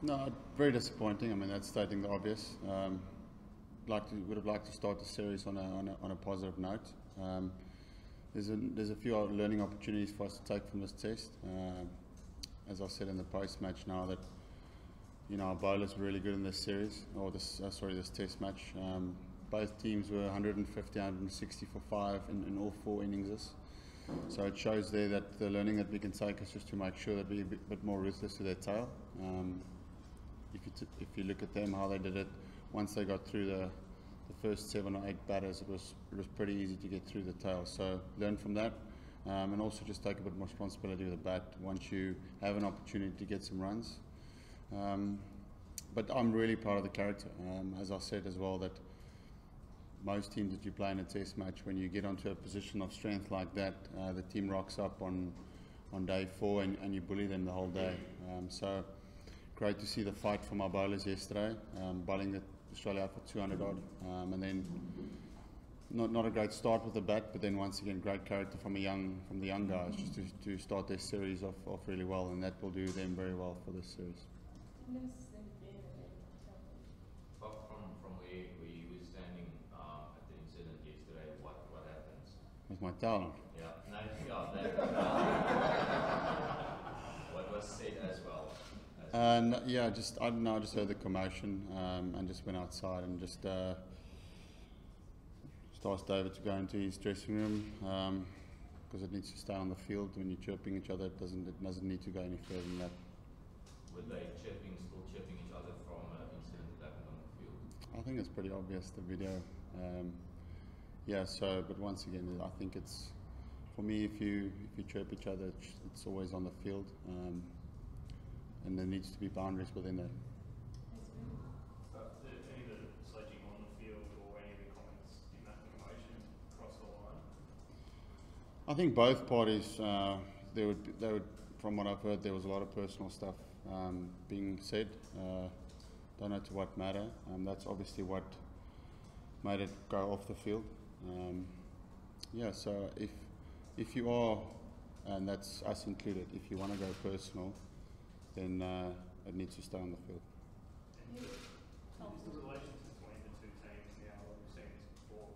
No, very disappointing. I mean, that's stating the obvious. Would have liked to start the series on a positive note. There's a few learning opportunities for us to take from this test. As I said in the post-match now that our bowlers were really good in this series, or this test match. Both teams were 150, 160 for 5 in all 4 innings. So it shows there that the learning that we can take is just to make sure that we're a bit more ruthless to their tail. If you look at them, how they did it, once they got through the first 7 or 8 batters, it was pretty easy to get through the tail. So learn from that, and also just take a bit more responsibility with the bat once you have an opportunity to get some runs. But I'm really proud of the character. As I said as well, that most teams that you play in a test match, when you get onto a position of strength like that, the team rocks up on day 4 and you bully them the whole day. So great to see the fight from our bowlers yesterday, bowling Australia out for 200 odd, and then not a great start with the bat, but then once again great character from the young guys just to start their series off really well, and that will do them very well for this series. From where you were standing at the incident yesterday, what happens? With my towel on. Yeah, no, what was said as well? Yeah, I don't know, I just heard the commotion and just went outside and just asked David to go into his dressing room because it needs to stay on the field. When you're chirping each other, it doesn't need to go any further than that. Were they still chirping each other from an incident that happened on the field? I think it's pretty obvious, the video. Yeah, so, but once again, I think it's, for me, if you chirp each other, it's always on the field. And there needs to be boundaries within that. Any of the sledging on the field or any of the comments in that commotion cross the line? I think both parties, they would, from what I've heard, there was a lot of personal stuff being said. Don't know to what matter. That's obviously what made it go off the field. Yeah, so if you are, and that's us included, if you want to go personal, then it needs to stay on the field. Is the relations between the two teams now, we've seen this before,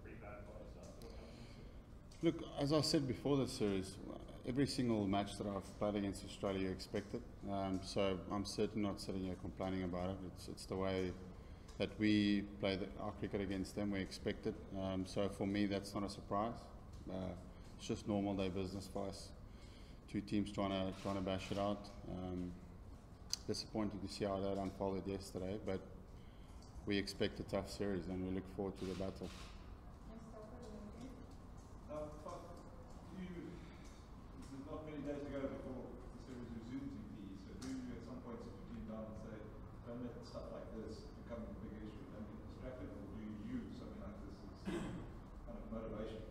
pretty bad place? Look, as I said before this series, every single match that I've played against Australia, you expect it. So I'm certainly not sitting here complaining about it. It's the way that we play our cricket against them, we expect it. So for me, that's not a surprise. It's just normal day business for us. Two teams trying to bash it out. Disappointing to see how that unfolded yesterday, but we expect a tough series and we look forward to the battle. There's not many days to go before the series resumes in PE, so do you at some point sit your team down and say, don't let stuff like this become a big issue, don't get distracted, or do you use something like this as kind of motivation?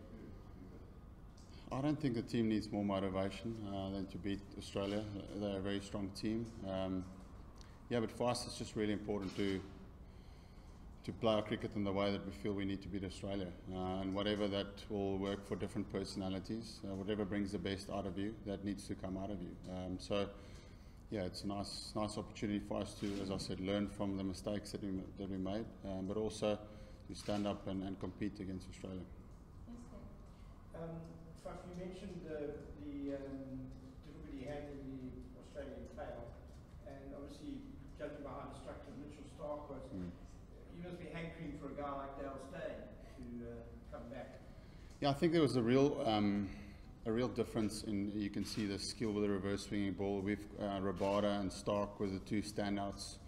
I don't think the team needs more motivation than to beat Australia. They're a very strong team. Yeah, but for us it's just really important to play our cricket in the way that we feel we need to beat Australia. And whatever that will work for different personalities, whatever brings the best out of you, that needs to come out of you. So yeah, it's a nice opportunity for us to, as I said, learn from the mistakes that we made, but also to stand up and compete against Australia. Faf, you mentioned the difficulty handling the Australian tail, and obviously, judging by how destructive Mitchell Starc was, you must be hankering for a guy like Dale Steyn to come back. Yeah, I think there was a real difference in, you can see the skill with the reverse swinging ball. We've Rabada and Starc were the two standouts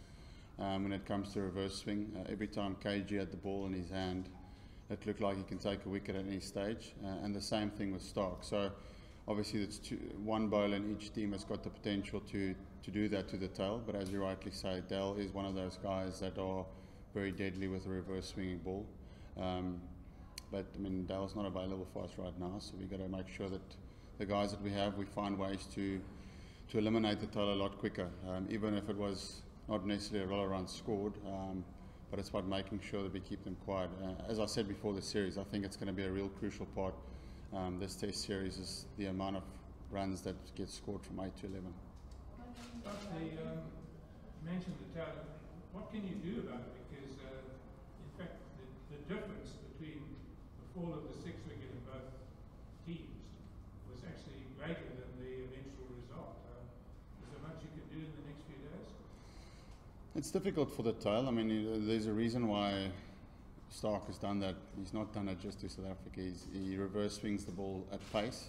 when it comes to reverse swing. Every time KG had the ball in his hand, it looked like he can take a wicket at any stage, and the same thing with Starc. So obviously it's one bowler in each team has got the potential to do that to the tail, but as you rightly say, Dale is one of those guys that are very deadly with a reverse swinging ball. But I mean, Dale's not available for us right now, so we've got to make sure that the guys that we have, we find ways to eliminate the tail a lot quicker, even if it was not necessarily a roll run scored. But it's about making sure that we keep them quiet. As I said before the series, I think it's going to be a real crucial part. This test series is the amount of runs that get scored from 8 to 11. You mentioned the talent. What can you do about it? Because, in fact, the difference between the fall of the six wicket in both teams was actually greater than the eventual result. Is there much you can do in the next few days? It's difficult for the tail. I mean, there's a reason why Stark has done that. He's not done it just to South Africa. He reverse swings the ball at pace.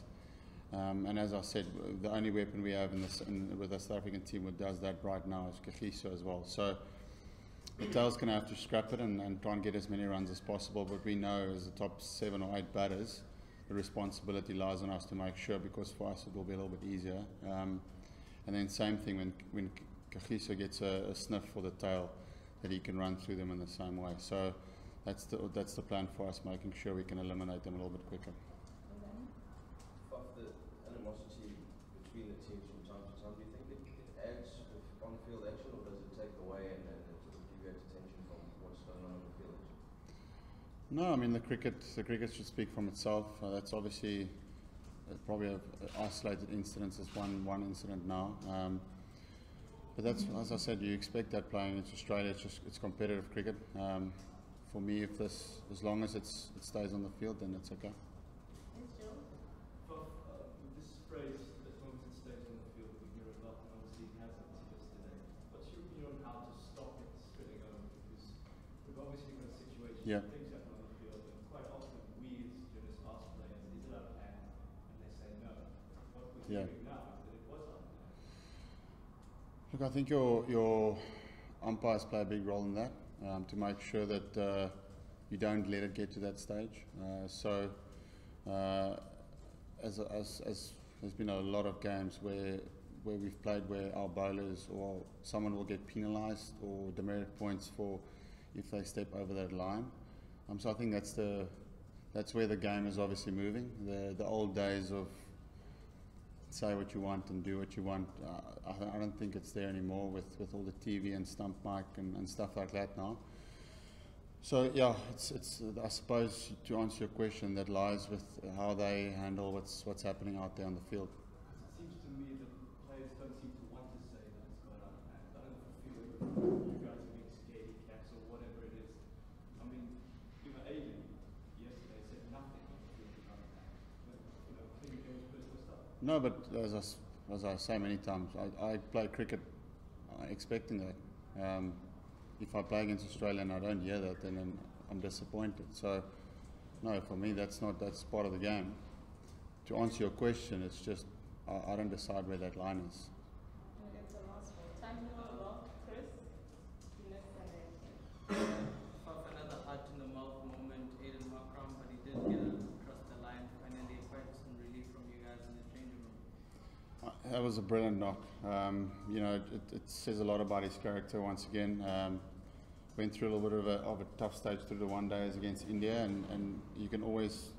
And as I said, the only weapon we have with the South African team that does that right now is Kagiso as well. So the tail's going to have to scrap it and try and get as many runs as possible. But we know as the top 7 or 8 batters, the responsibility lies on us to make sure, because for us it will be a little bit easier. And then same thing when Kagiso gets a sniff for the tail, that he can run through them in the same way. So that's the plan for us, making sure we can eliminate them a little bit quicker. The animosity between the teams from time to time, do you think it adds with on-field action, or does it take away and sort of deviate attention from what's going on the field? No, I mean the cricket should speak from itself. That's obviously probably an isolated incident. It's one incident now. But that's, as I said, you expect that playing into Australia. It's competitive cricket. For me, as long as it stays on the field, then it's okay. This phrase, as long as it stays on the field, we hear a lot, and obviously it hasn't yesterday. What's your view on how to stop it spilling over? Because we've obviously got a situation where things happen on the field, and quite often we as journalists ask players, is it our plan? And they say no. What we're hearing now is that it was our plan. Look, I think your umpires play a big role in that, to make sure that you don't let it get to that stage. As there's been a lot of games where we've played where our bowlers or someone will get penalised or demerit points for if they step over that line. So I think that's where the game is obviously moving. The old days of say what you want and do what you want, I don't think it's there anymore with all the TV and stump mic and stuff like that now. So yeah, it's I suppose to answer your question, that lies with how they handle what's happening out there on the field. It seems to me that players don't seem to want to say that it's gone out of hand. I don't know if you feel you guys are being scaredy cats or whatever it is. I mean, Aiden yesterday said nothing on the field about that. But clean games, personal stuff. No, but as I say many times, I play cricket expecting that. If I play against Australia and I don't hear that, then I'm disappointed. So, no, for me that's part of the game. To answer your question, it's just I don't decide where that line is. And it's the last one. Time to well, Chris. Faf, another heart in the mouth moment, Aiden Makram, but he did get across the line finally. Quite some relief from you guys in the changing room. That was a brilliant knock. It says a lot about his character once again. Went through a little bit of a tough stage through the one days against India, and you can always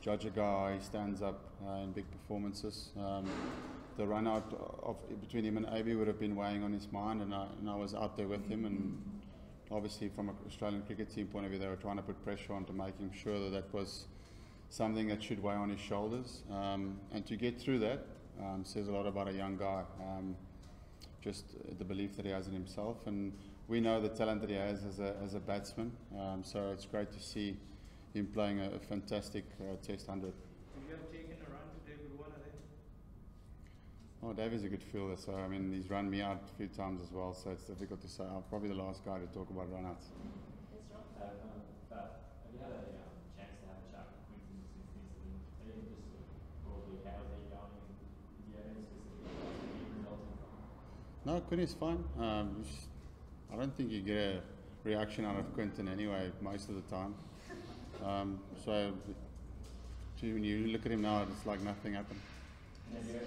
judge a guy how he stands up in big performances. The run out between him and AB would have been weighing on his mind, and I was out there with him, and obviously from an Australian cricket team point of view, they were trying to put pressure on to making sure that was something that should weigh on his shoulders, and to get through that says a lot about a young guy. Just the belief that he has in himself, and we know the talent that he has as a batsman. So it's great to see him playing a fantastic Test 100. Have you ever taken a run to David Warner then? Oh, David's a good fielder, so I mean he's run me out a few times as well. So it's difficult to say. I'm probably the last guy to talk about run-outs. Have you had a chance to have a chat with Quinton since the incident? Maybe just broadly, how is he going? Do you have any specific results from? No, Quinny's fine. I don't think you get a reaction out of Quinton anyway most of the time. So when you look at him now, it's like nothing happened. Have you ever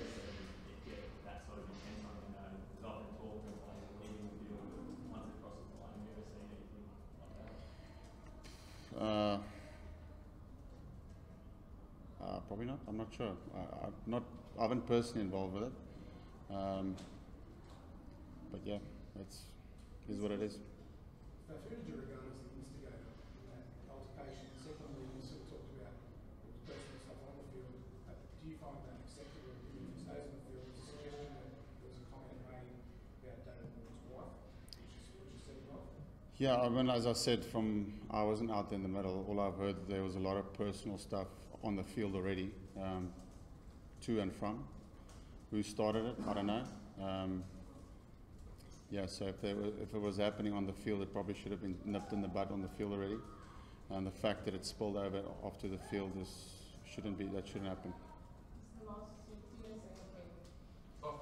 get that sort of intense on him? There's often talk of leaving the field once it crosses the line. Have you ever seen anything like that? Probably not. I'm not sure. I haven't personally involved with it. But yeah, is what it is. Who did you regard as the instigator in that altercation? Secondly, you sort of talked about personal stuff on the field. Do you find that acceptable if it stays on the field? There's a suggestion that there was a comment made Yeah, I mean, as I said, I wasn't out there in the middle. All I've heard, there was a lot of personal stuff on the field already, to and from. Who started it? I don't know. Yeah, so if it was happening on the field, it probably should have been nipped in the bud on the field already. And the fact that it spilled over after the field shouldn't happen. Faf,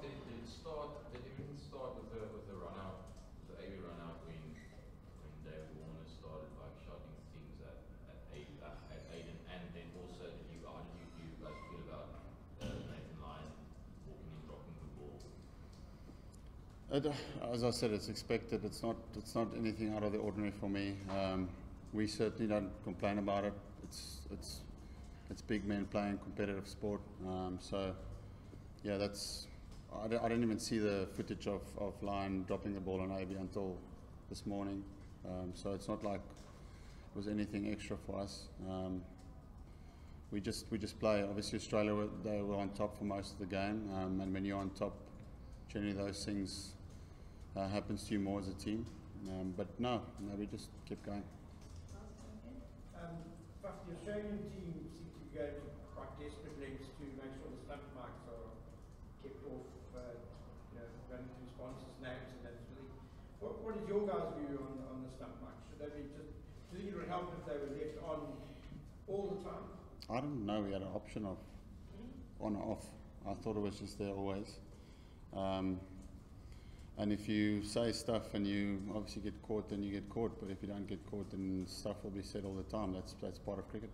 did everything start with the run out, the AV run out when David Warner started like shouting things at Aiden, and then also how did you guys feel about Nathan Lyon walking in, dropping the ball? As I said, it's expected. It's not anything out of the ordinary for me. We certainly don't complain about it. It's big men playing competitive sport. So yeah, I didn't even see the footage of Lyon dropping the ball on AB until this morning. So it's not like it was anything extra for us. We just play. Obviously, Australia they were on top for most of the game, and when you're on top, generally those things happens to you more as a team. But no, we just kept going. But the Australian team seemed to go to quite desperate lengths to make sure the stump marks are kept off, running through sponsors' names and that sort of thing. What is your guys' view on the stump marks? Should they be do you think it would help if they were left on all the time? I didn't know we had an option of on or off. I thought it was just there always. And if you say stuff and you obviously get caught, then you get caught. But if you don't get caught, then stuff will be said all the time. That's part of cricket.